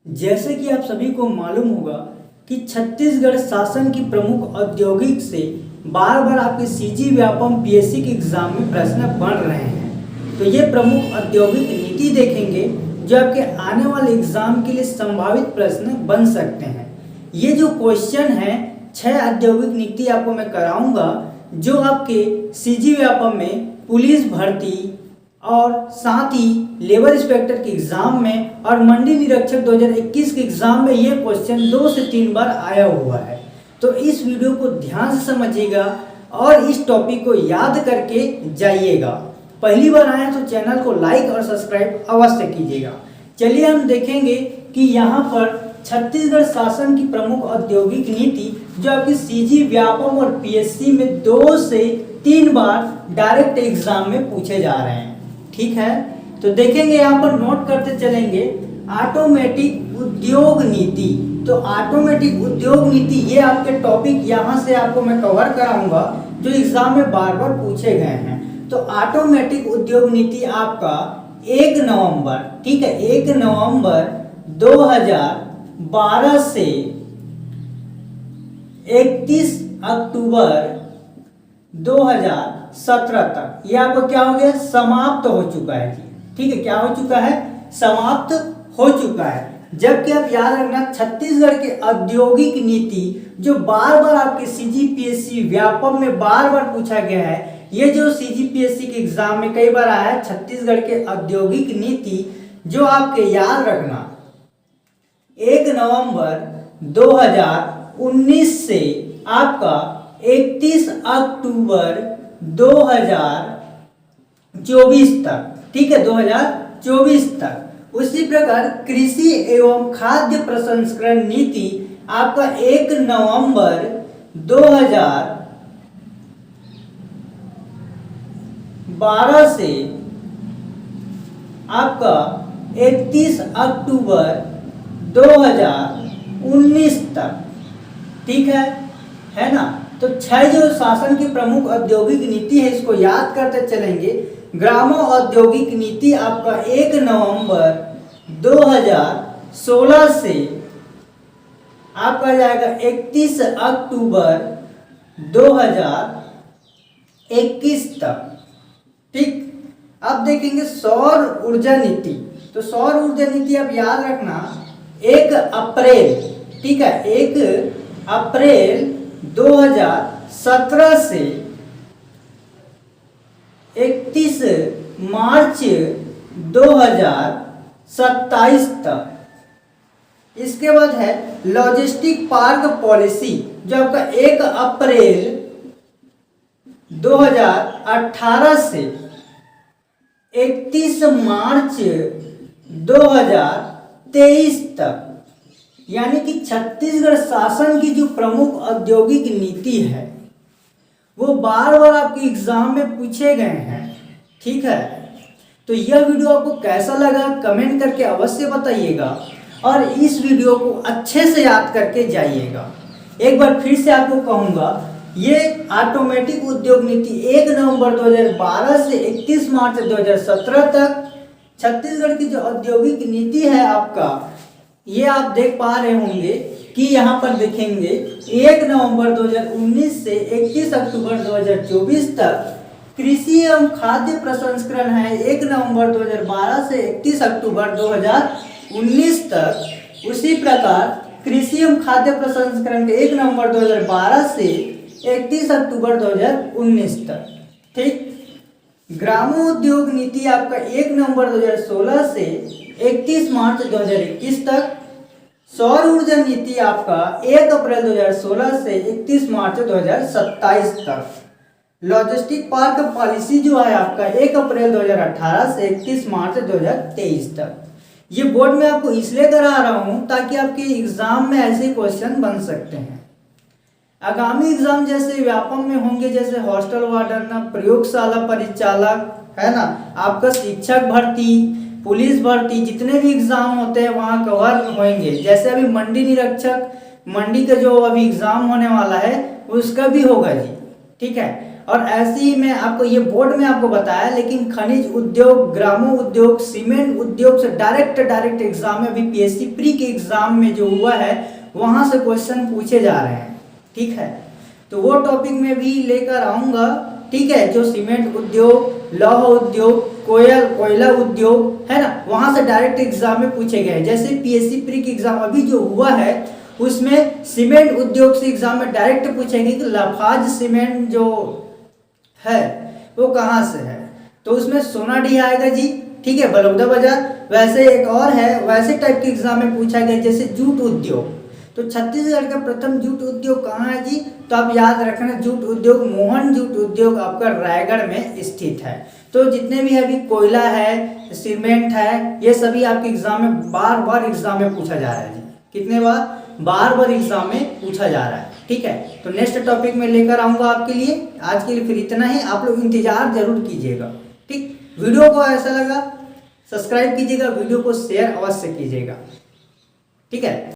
जैसे कि आप सभी को मालूम होगा कि छत्तीसगढ़ शासन की प्रमुख औद्योगिक से बार बार आपके सीजी व्यापम पीएससी के एग्जाम में प्रश्न बन रहे हैं। तो ये प्रमुख औद्योगिक नीति देखेंगे जो आपके आने वाले एग्जाम के लिए संभावित प्रश्न बन सकते हैं। ये जो क्वेश्चन है 6 औद्योगिक नीति आपको मैं कराऊंगा जो आपके सीजी व्यापम में पुलिस भर्ती और साथ ही लेबर इंस्पेक्टर के एग्जाम में और मंडी निरीक्षक 2021 के एग्जाम में ये क्वेश्चन 2 से 3 बार आया हुआ है। तो इस वीडियो को ध्यान से समझिएगा और इस टॉपिक को याद करके जाइएगा। पहली बार आए तो चैनल को लाइक और सब्सक्राइब अवश्य कीजिएगा। चलिए हम देखेंगे कि यहाँ पर छत्तीसगढ़ शासन की प्रमुख औद्योगिक नीति जो आपकी सीजी व्यापम और पीएससी में 2 से 3 बार डायरेक्ट एग्जाम में पूछे जा रहे हैं। ठीक है, तो देखेंगे यहाँ पर नोट करते चलेंगे। ऑटोमेटिक उद्योग नीति, तो ऑटोमेटिक उद्योग नीति ये आपके टॉपिक यहाँ से आपको मैं कवर कराऊंगा जो एग्जाम में बार बार पूछे गए हैं। तो ऑटोमेटिक उद्योग नीति आपका 1 नवंबर, ठीक है, 1 नवंबर 2012 से 31 अक्टूबर 2017 तक ये आपको क्या हो गया, समाप्त हो चुका है जी। ठीक है, क्या हो चुका है, समाप्त हो चुका है। जबकि आप याद रखना छत्तीसगढ़ के औद्योगिक नीति जो बार बार आपके सीजीपीएससी व्यापम में बार बार पूछा गया है, ये जो सीजीपीएससी के एग्जाम में कई बार आया है, छत्तीसगढ़ के औद्योगिक नीति जो आपके याद रखना 1 नवंबर 2019 से आपका 31 अक्टूबर 2024 तक, ठीक है, 2024 तक। उसी प्रकार कृषि एवं खाद्य प्रसंस्करण नीति आपका 1 नवंबर 2012 से आपका 31 अक्टूबर 2019 तक, ठीक है ना। तो 6 जो शासन की प्रमुख औद्योगिक नीति है इसको याद करते चलेंगे। ग्रामो औद्योगिक नीति आपका 1 नवंबर 2016 से आपका जाएगा 31 अक्टूबर 2021 तक, ठीक। अब देखेंगे सौर ऊर्जा नीति। तो सौर ऊर्जा नीति आप याद रखना 1 अप्रैल, ठीक है, 1 अप्रैल 2017 से 31 मार्च 2027 तक। इसके बाद है लॉजिस्टिक पार्क पॉलिसी जो आपका 1 अप्रैल 2018 से 31 मार्च 2023 तक। यानी कि छत्तीसगढ़ शासन की जो प्रमुख औद्योगिक नीति है वो बार बार आपके एग्जाम में पूछे गए हैं, ठीक है। तो यह वीडियो आपको कैसा लगा कमेंट करके अवश्य बताइएगा और इस वीडियो को अच्छे से याद करके जाइएगा। एक बार फिर से आपको कहूँगा, ये ऑटोमेटिक उद्योग नीति 1 नवंबर 2012 से 31 मार्च 2017 तक छत्तीसगढ़ की जो औद्योगिक नीति है आपका, ये आप देख पा रहे होंगे कि यहाँ पर देखेंगे 1 नवंबर 2019 से 31 अक्टूबर 2024 तक। कृषि एवं खाद्य प्रसंस्करण है 1 नवंबर 2012 से 31 अक्टूबर 2019 तक। उसी प्रकार कृषि एवं खाद्य प्रसंस्करण के 1 नवंबर 2012 से 31 अक्टूबर 2019 तक, ठीक। ग्रामोद्योग नीति आपका 1 नवंबर 2016 से 31 मार्च 2021 तक। सौर ऊर्जा नीति आपका 1 अप्रैल 2016 से 31 मार्च 2027 तक। लॉजिस्टिक पार्क पॉलिसी जो है आपका 1 अप्रैल 2018 से 31 मार्च 2023 तक। ये बोर्ड में आपको इसलिए करा रहा हूँ ताकि आपके एग्जाम में ऐसे क्वेश्चन बन सकते हैं। आगामी एग्जाम जैसे व्यापम में होंगे, जैसे हॉस्टल वार्डन, प्रयोगशाला परिचालक, है ना, आपका शिक्षक भर्ती, पुलिस भर्ती, जितने भी एग्जाम होते हैं वहाँ कवर होंगे। जैसे अभी मंडी निरीक्षक, मंडी का जो अभी एग्जाम होने वाला है उसका भी होगा जी, ठीक है। और ऐसे ही मैं आपको ये बोर्ड में आपको बताया, लेकिन खनिज उद्योग, ग्रामो उद्योग, सीमेंट उद्योग से डायरेक्ट एग्जाम में, अभी पीएससी प्री के एग्जाम में जो हुआ है वहां से क्वेश्चन पूछे जा रहे हैं। ठीक है, तो वो टॉपिक में भी लेकर आऊंगा। ठीक है, जो सीमेंट उद्योग, लौह उद्योग, कोयला उद्योग है ना, वहां से डायरेक्ट एग्जाम में पूछे गए। जैसे पीएससी प्री के एग्जाम अभी जो हुआ है उसमें सीमेंट उद्योग से एग्जाम में डायरेक्ट पूछेंगे कि लाफाज सीमेंट जो है वो कहाँ से है, तो उसमें सोनाडीह आएगा जी। ठीक है, बलौदा बाजार। वैसे एक और है, वैसे टाइप के एग्जाम में पूछा गया जैसे जूट उद्योग, तो छत्तीसगढ़ का प्रथम जूट उद्योग कहाँ है जी, तो आप याद रखना जूट उद्योग, मोहन जूट उद्योग आपका रायगढ़ में स्थित है। तो जितने भी अभी कोयला है, सीमेंट है, ये सभी आपके एग्जाम में बार एग्जाम में पूछा जा रहा है जी। कितने बार एग्जाम में पूछा जा रहा है। ठीक है, तो नेक्स्ट टॉपिक में लेकर आऊंगा आपके लिए। आज के लिए फिर इतना ही, आप लोग इंतजार जरूर कीजिएगा। ठीक, वीडियो को ऐसा लगा सब्सक्राइब कीजिएगा, वीडियो को शेयर अवश्य कीजिएगा। ठीक है।